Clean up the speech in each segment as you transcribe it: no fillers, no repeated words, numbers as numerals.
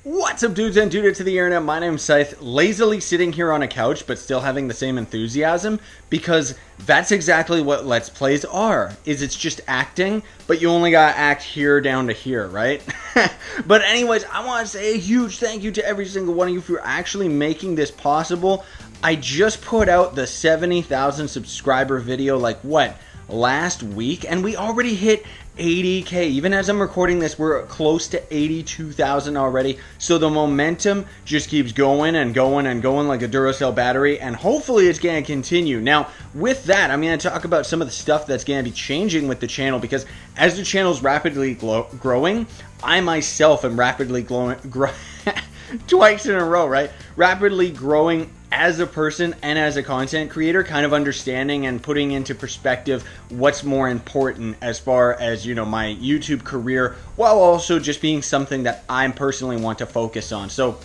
What's up, dudes and dudes to the internet? My name's Scythe, lazily sitting here on a couch but still having the same enthusiasm, because that's exactly what Let's Plays are, is it's just acting, but you only gotta act here down to here, right? But anyways, I want to say a huge thank you to every single one of you for actually making this possible. I just put out the 70,000 subscriber video, last week, and we already hit 80k. Even as I'm recording this, we're close to 82,000 already, so the momentum just keeps going and going and going like a Duracell battery, and hopefully it's going to continue. Now, with that, I'm going to talk about some of the stuff that's going to be changing with the channel, because as the channel's rapidly growing, I myself am rapidly twice in a row, right? Rapidly growing as a person and as a content creator, kind of understanding and putting into perspective what's more important as far as, my YouTube career, while also just being something that I personally want to focus on. So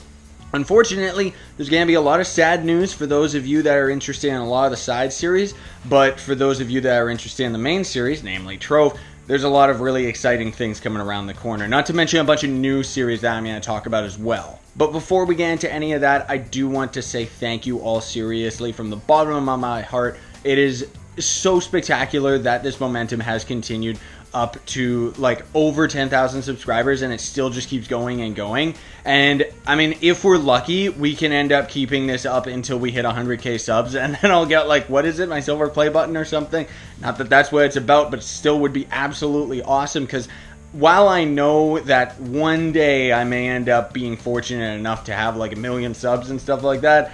unfortunately, there's going to be a lot of sad news for those of you that are interested in a lot of the side series, but for those of you that are interested in the main series, namely Trove, there's a lot of really exciting things coming around the corner. Not to mention a bunch of new series that I'm going to talk about as well. But before we get into any of that, I do want to say thank you all seriously from the bottom of my heart. It is so spectacular that this momentum has continued up to over 10,000 subscribers, and it still just keeps going and going. And I mean, if we're lucky, we can end up keeping this up until we hit 100k subs, and then I'll get my silver play button or something. Not that that's what it's about, but it still would be absolutely awesome, because while I know that one day I may end up being fortunate enough to have 1 million subs and stuff like that,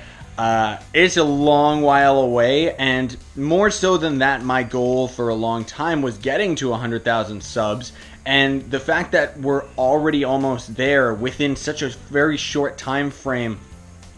it's a long while away. And more so than that, my goal for a long time was getting to 100,000 subs, and the fact that we're already almost there within such a very short time frame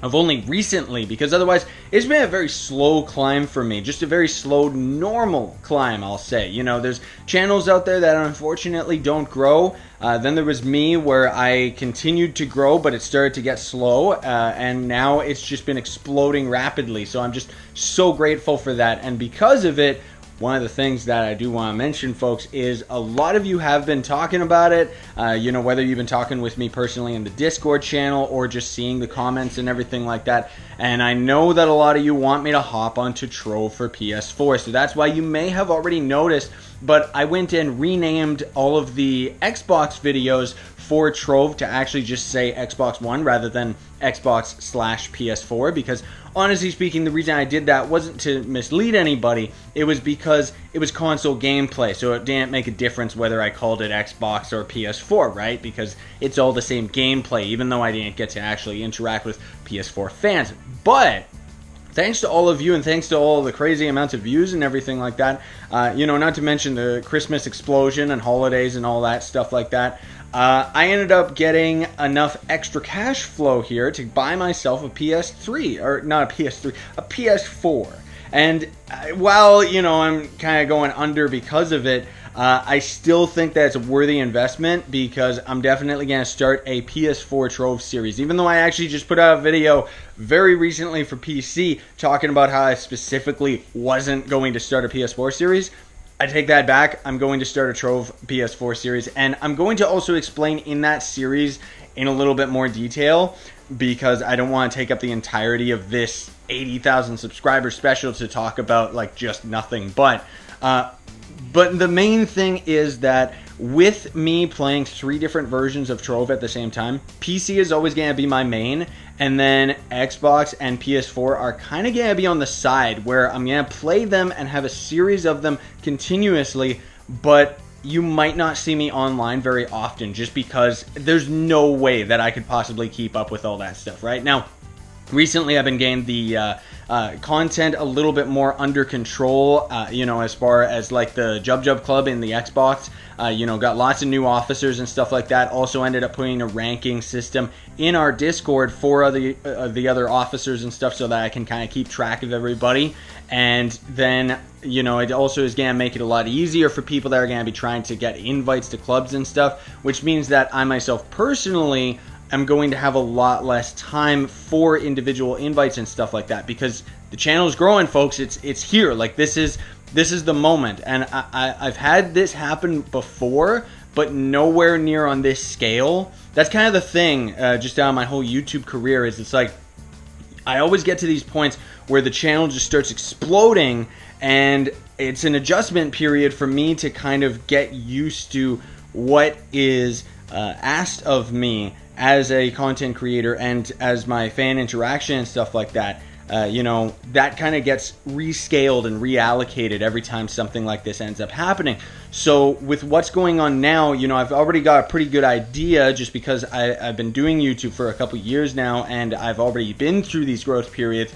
of only recently, because otherwise it's been a very slow climb for me, just a very slow normal climb, I'll say. There's channels out there that unfortunately don't grow. Then there was me, where I continued to grow, but it started to get slow, and now it's just been exploding rapidly. So I'm just so grateful for that. And because of it, one of the things that I do want to mention, folks, is a lot of you have been talking about it, whether you've been talking with me personally in the Discord channel or just seeing the comments and everything like that. And I know that a lot of you want me to hop onto Trove for PS4, so that's why you may have already noticed, but I went and renamed all of the Xbox videos for Trove to actually just say Xbox One rather than Xbox/PS4, because honestly speaking, the reason I did that wasn't to mislead anybody. It was because it was console gameplay, so it didn't make a difference whether I called it Xbox or PS4, right? Because it's all the same gameplay, even though I didn't get to actually interact with PS4 fans. But thanks to all of you, and thanks to all the crazy amounts of views and everything like that, not to mention the Christmas explosion and holidays and all that stuff like that, I ended up getting enough extra cash flow here to buy myself a PS3, or not a PS3, a PS4. And while, I'm kind of going under because of it, I still think that it's a worthy investment, because I'm definitely going to start a PS4 Trove series. Even though I actually just put out a video very recently for PC talking about how I specifically wasn't going to start a PS4 series, I take that back. I'm going to start a Trove PS4 series, and I'm going to also explain in that series in a little bit more detail, because I don't want to take up the entirety of this 80,000 subscriber special to talk about just nothing. But the main thing is that with me playing 3 different versions of Trove at the same time, PC is always going to be my main, and then Xbox and PS4 are kind of going to be on the side, where I'm going to play them and have a series of them continuously, but you might not see me online very often, just because there's no way that I could possibly keep up with all that stuff right now. Recently, I've been getting the content a little bit more under control, as far as the Jub Club in the Xbox. Got lots of new officers and stuff like that. Also ended up putting a ranking system in our Discord for the other officers and stuff, so that I can kind of keep track of everybody. And then, it also is going to make it a lot easier for people that are going to be trying to get invites to clubs and stuff, which means that I myself personally am going to have a lot less time for individual invites and stuff like that, because the channel is growing, folks. It's here. This is the moment, and I've had this happen before, but nowhere near on this scale that's kind of the thing just down my whole YouTube career is it's like I always get to these points where the channel just starts exploding, and it's an adjustment period for me to kind of get used to what is asked of me as a content creator and as my fan interaction and stuff like that. You know, that kind of gets rescaled and reallocated every time something like this ends up happening. So with what's going on now, you know, I've already got a pretty good idea just because I've been doing YouTube for a couple years now, and I've already been through these growth periods.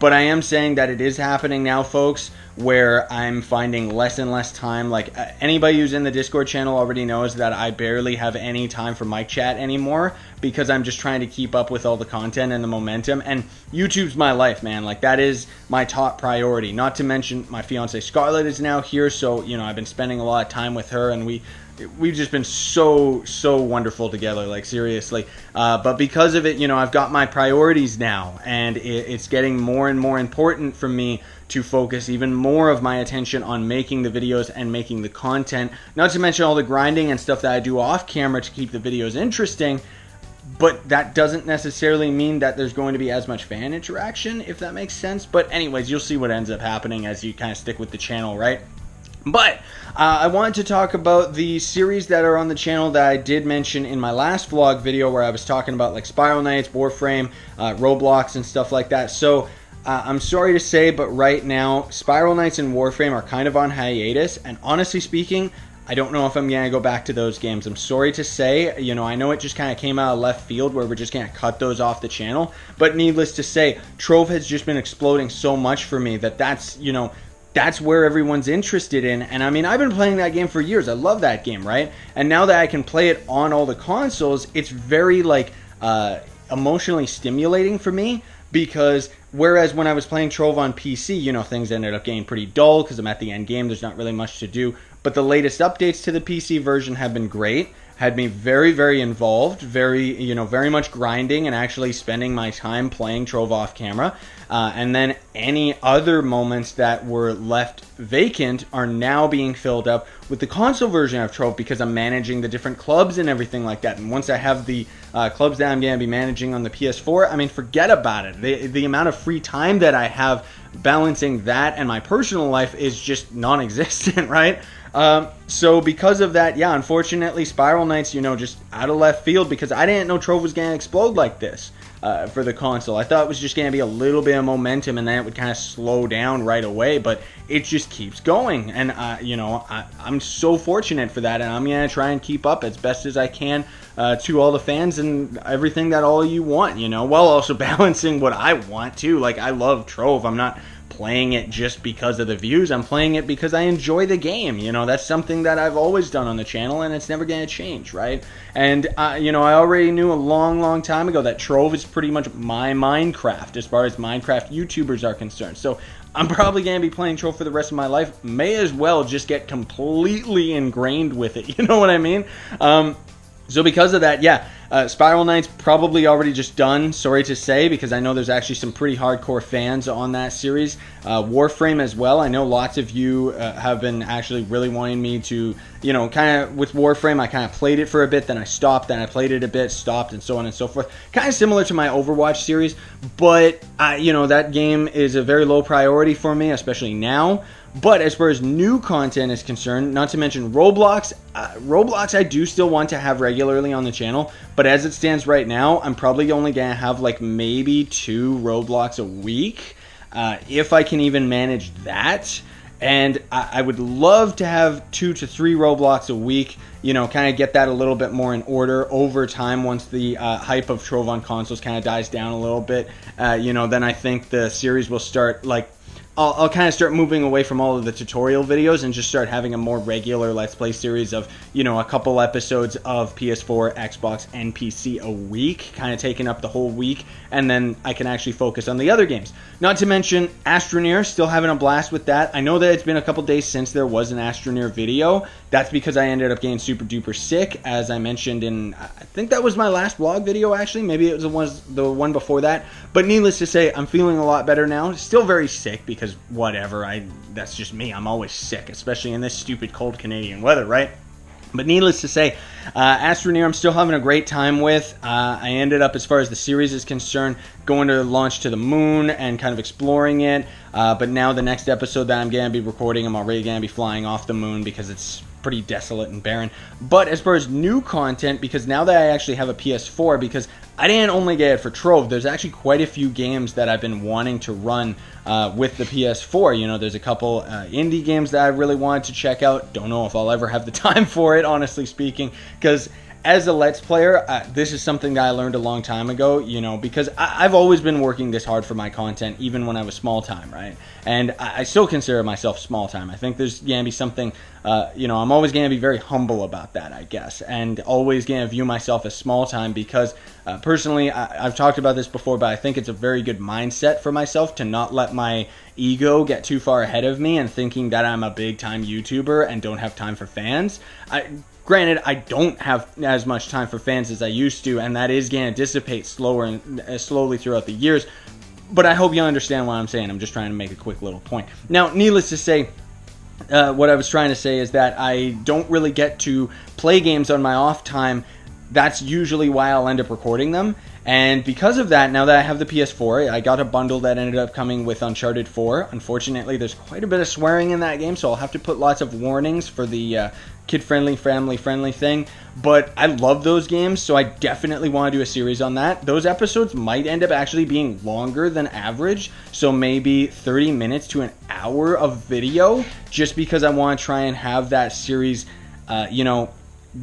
But I am saying that it is happening now, folks, where I'm finding less and less time. Like, anybody who's in the Discord channel already knows that I barely have any time for mic chat anymore because I'm just trying to keep up with all the content and the momentum. And YouTube's my life, man. Like, that is my top priority. Not to mention my fiance Scarlett is now here, so, you know, I've been spending a lot of time with her, and we've just been so wonderful together, like, seriously. But because of it, you know, I've got my priorities now, and it's getting more and more important for me to focus even more of my attention on making the videos and making the content, not to mention all the grinding and stuff that I do off camera to keep the videos interesting. But that doesn't necessarily mean that there's going to be as much fan interaction, if that makes sense. But anyways, you'll see what ends up happening as you kind of stick with the channel, right? But I wanted to talk about the series that are on the channel that I did mention in my last vlog video, where I was talking about like Spiral Knights, Warframe, Roblox, and stuff like that. So I'm sorry to say, but right now Spiral Knights and Warframe are kind of on hiatus, and honestly speaking, I don't know if I'm going to go back to those games. I'm sorry to say, you know, I know it just kind of came out of left field where we're just going to cut those off the channel, but needless to say, Trove has just been exploding so much for me that's, you know, that's where everyone's interested in. And I mean, I've been playing that game for years. I love that game, right? And now that I can play it on all the consoles, it's very like emotionally stimulating for me, because whereas when I was playing Trove on PC, you know, things ended up getting pretty dull because I'm at the end game. There's not really much to do. But the latest updates to the PC version have been great. Had me very involved, very much grinding and actually spending my time playing Trove off camera. And then any other moments that were left vacant are now being filled up with the console version of Trove, because I'm managing the different clubs and everything like that. And once I have the clubs that I'm going to be managing on the PS4, I mean, forget about it. The amount of free time that I have balancing that and my personal life is just non-existent, right? So because of that, yeah, unfortunately, Spiral Knights, you know, just out of left field, because I didn't know Trove was going to explode like this for the console. I thought it was just going to be a little bit of momentum and then it would kind of slow down right away, but it just keeps going. And, you know, I'm so fortunate for that, and I'm going to try and keep up as best as I can to all the fans and everything that all of you want, you know, while also balancing what I want too. Like, I love Trove. I'm not playing it just because of the views. I'm playing it because I enjoy the game. You know, that's something that I've always done on the channel, and it's never going to change, right? And, you know, I already knew a long time ago that Trove is pretty much my Minecraft as far as Minecraft YouTubers are concerned. So I'm probably going to be playing Trove for the rest of my life. May as well just get completely ingrained with it. You know what I mean? So because of that, yeah, Spiral Knights probably already just done, sorry to say, because I know there's actually some pretty hardcore fans on that series. Warframe as well. I know lots of you have been actually really wanting me to, you know, kind of with Warframe, I kind of played it for a bit, then I stopped, then I played it a bit, stopped, and so on and so forth. Kind of similar to my Overwatch series, but, you know, that game is a very low priority for me, especially now. But as far as new content is concerned, not to mention Roblox, Roblox I do still want to have regularly on the channel, but as it stands right now, I'm probably only going to have like maybe 2 Roblox a week, if I can even manage that. And I would love to have 2 to 3 Roblox a week, you know, kind of get that a little bit more in order over time once the hype of Trove on consoles kind of dies down a little bit. You know, then I think the series will start, like, I'll kind of start moving away from all of the tutorial videos and just start having a more regular Let's Play series of, you know, a couple episodes of PS4, Xbox, and PC a week, kind of taking up the whole week, and then I can actually focus on the other games. Not to mention Astroneer, still having a blast with that. I know that it's been a couple days since there was an Astroneer video. That's because I ended up getting super duper sick, as I mentioned in, I think that was my last vlog video actually, maybe it was the one before that, but needless to say, I'm feeling a lot better now. Still very sick because whatever, that's just me. I'm always sick, especially in this stupid cold Canadian weather, right? But needless to say, Astroneer I'm still having a great time with. I ended up, as far as the series is concerned, going to launch to the moon and kind of exploring it. But now the next episode that I'm going to be recording, I'm already going to be flying off the moon because it's pretty desolate and barren. But as far as new content, because now that I actually have a PS4, because I didn't only get it for Trove, there's actually quite a few games that I've been wanting to run with the PS4. You know, there's a couple indie games that I really wanted to check out. Don't know if I'll ever have the time for it, honestly speaking, because as a Let's Player, this is something that I learned a long time ago, you know, because I've always been working this hard for my content, even when I was small time, right? And I still consider myself small time. I think there's going to be something, you know, I'm always going to be very humble about that, I guess, and always going to view myself as small time because personally, I've talked about this before, but I think it's a very good mindset for myself to not let my ego get too far ahead of me and thinking that I'm a big time YouTuber and don't have time for fans. Granted, I don't have as much time for fans as I used to, and that is going to dissipate slowly throughout the years. But I hope you understand what I'm saying. I'm just trying to make a quick little point. Now, needless to say, what I was trying to say is that I don't really get to play games on my off time. That's usually why I'll end up recording them. And because of that, now that I have the PS4, I got a bundle that ended up coming with Uncharted 4. Unfortunately, there's quite a bit of swearing in that game, so I'll have to put lots of warnings for the kid-friendly, family-friendly thing. But I love those games, so I definitely want to do a series on that. Those episodes might end up actually being longer than average, so maybe 30 minutes to an hour of video, just because I want to try and have that series, you know,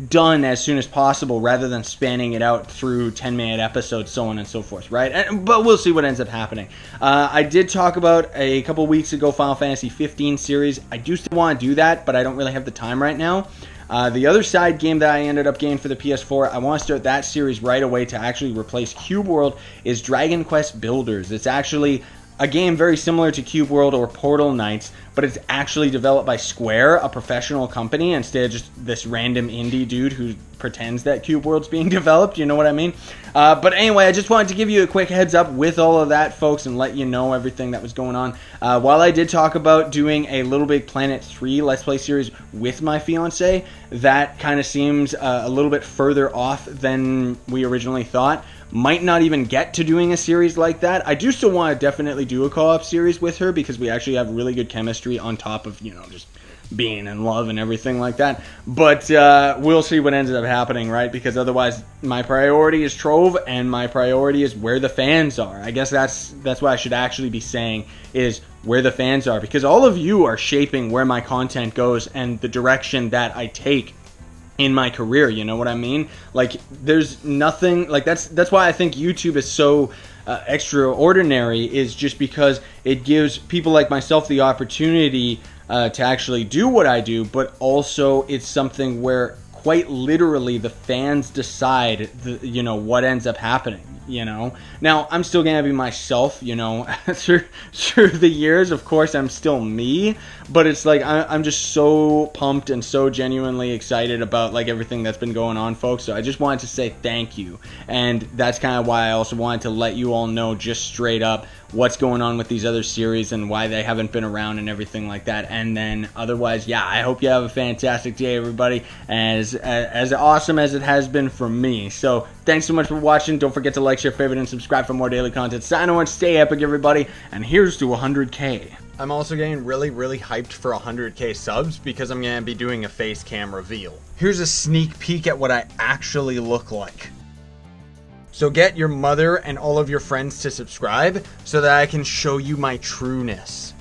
done as soon as possible rather than spanning it out through 10-minute episodes, so on and so forth, right? But we'll see what ends up happening. I did talk about a couple weeks ago Final Fantasy 15 series. I do still want to do that, but I don't really have the time right now. The other side game that I ended up getting for the PS4, I want to start that series right away to actually replace Cube World, is Dragon Quest Builders. It's actually a game very similar to Cube World or Portal Knights, but it's actually developed by Square, a professional company, instead of just this random indie dude who pretends that Cube World's being developed, you know what I mean? But anyway, I just wanted to give you a quick heads up with all of that, folks, and let you know everything that was going on. While I did talk about doing a Little Big Planet 3 Let's Play series with my fiance, that kind of seems a little bit further off than we originally thought. Might not even get to doing a series like that. I do still want to definitely do a co-op series with her because we actually have really good chemistry on top of, you know, just being in love and everything like that. But we'll see what ends up happening, right? Because otherwise, my priority is Trove, and my priority is where the fans are. I guess that's what I should actually be saying, is where the fans are. Because all of you are shaping where my content goes and the direction that I take in my career, you know what I mean? Like, there's nothing, like, that's why I think YouTube is so extraordinary, is just because it gives people like myself the opportunity to actually do what I do, but also it's something where quite literally the fans decide, you know, what ends up happening. You know, now I'm still gonna be myself, you know, through the years. Of course, I'm still me, but it's like I'm just so pumped and so genuinely excited about like everything that's been going on, folks. So I just wanted to say thank you, and that's kind of why I also wanted to let you all know just straight up what's going on with these other series and why they haven't been around and everything like that. And then otherwise, yeah, I hope you have a fantastic day, everybody, as awesome as it has been for me. So thanks so much for watching. Don't forget to like, share, favorite, and subscribe for more daily content. Sign on, stay epic, everybody, and here's to 100K. I'm also getting really hyped for 100K subs because I'm going to be doing a face cam reveal. Here's a sneak peek at what I actually look like. So get your mother and all of your friends to subscribe so that I can show you my trueness.